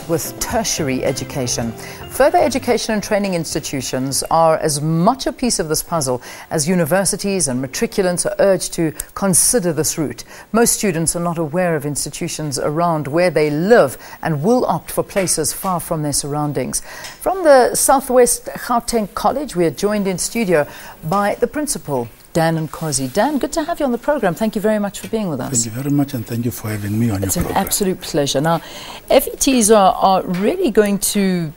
with tertiary education. Further education and training institutions are as much a piece of this puzzle as universities and matriculants are urged to consider this route. Most students are not aware of institutions around where they live and will opt for places far from their surroundings. From the South West Gauteng College, we are joined in studio by the principal, Dan Nkosi. Dan, good to have you on the program. Thank you very much for being with us. Thank you very much, and thank you for having me on your program. It's an absolute pleasure. Now, FETs are really going to,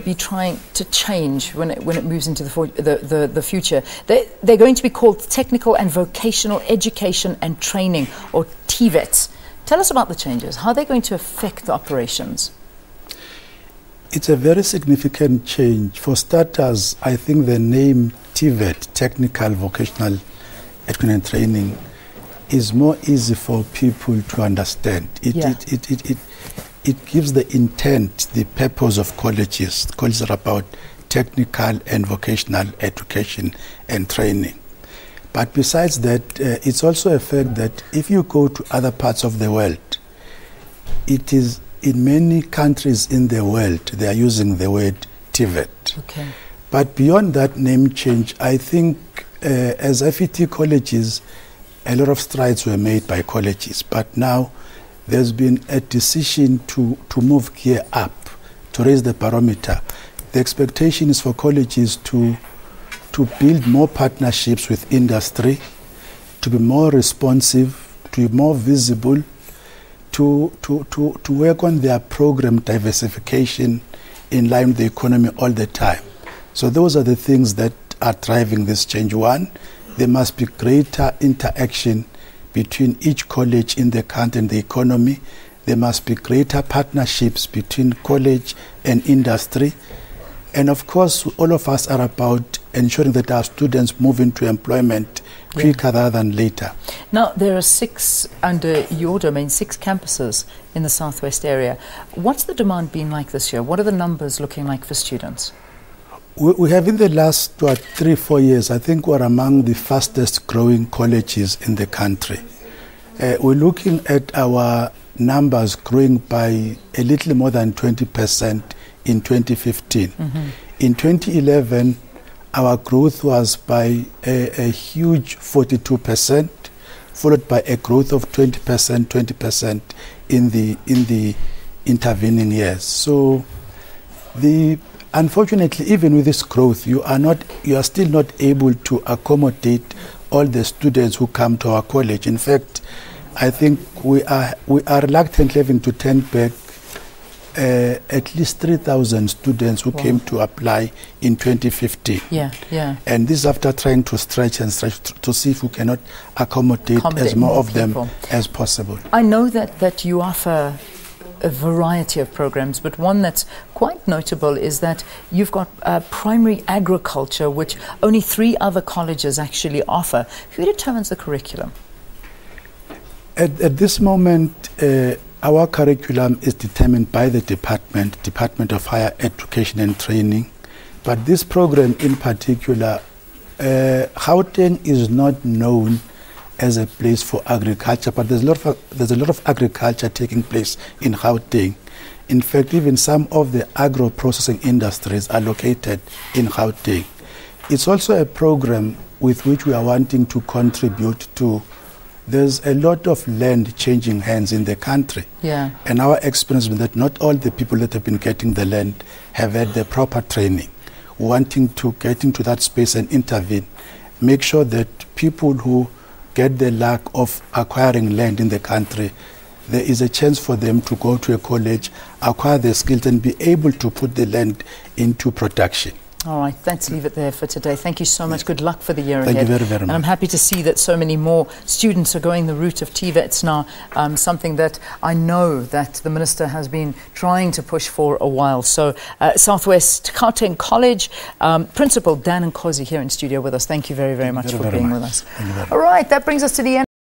be trying to change when it moves into the future. They're going to be called Technical and Vocational Education and Training, or TVETs. Tell us about the changes. How are they going to affect the operations? It's a very significant change. For starters, I think the name TVET, Technical Vocational Education and Training, is more easy for people to understand. It gives the intent, the purpose of colleges. Colleges are about technical and vocational education and training. But besides that, it's also a fact that if you go to other parts of the world, it is in many countries in the world, they are using the word TVET. Okay. But beyond that name change, I think as FET colleges, a lot of strides were made by colleges. But now there's been a decision to move gear up, to raise the barometer. The expectation is for colleges to build more partnerships with industry, to be more responsive, to be more visible, to work on their program diversification in line with the economy all the time. So those are the things that are driving this change. One, there must be greater interaction between each college in the country and the economy. There must be greater partnerships between college and industry. And of course, all of us are about ensuring that our students move into employment quicker rather than later. Now, there are 6 under your domain, 6 campuses in the Southwest area. What's the demand been like this year? What are the numbers looking like for students? We have in the last 3-4 years, I think we're among the fastest growing colleges in the country. We're looking at our numbers growing by a little more than 20% in 2015. Mm-hmm. In 2011, our growth was by a huge 42%, followed by a growth of 20% in the intervening years. So unfortunately, even with this growth, you are still not able to accommodate all the students who come to our college. In fact, I think we are reluctantly having to turn back at least 3,000 students who came to apply in 2015. Yeah. And this after trying to stretch to see if we cannot accommodate as more of people as possible. I know that you offer a variety of programs, but one that's quite notable is that you've got primary agriculture, which only 3 other colleges actually offer. Who determines the curriculum? At this moment, our curriculum is determined by the Department of Higher Education and Training. But this program in particular, Gauteng is not known as a place for agriculture, but there's a lot of agriculture taking place in Gauteng. In fact, even some of the agro-processing industries are located in Gauteng. It's also a program with which we are wanting to contribute to. There's a lot of land changing hands in the country. Yeah. And our experience is that not all the people that have been getting the land have had the proper training. Wanting to get into that space and intervene, make sure that people who get the lack of acquiring land in the country, there is a chance for them to go to a college, acquire the skills and be able to put the land into production. All right, let's leave it there for today. Thank you so much. Good luck for the year ahead. Thank you very, very much. And I'm happy to see that so many more students are going the route of TVETs now, something that I know that the Minister has been trying to push for a while. So South West Gauteng College, Principal Dan Nkosi here in studio with us. Thank you very, very much for being with us. All right, that brings us to the end.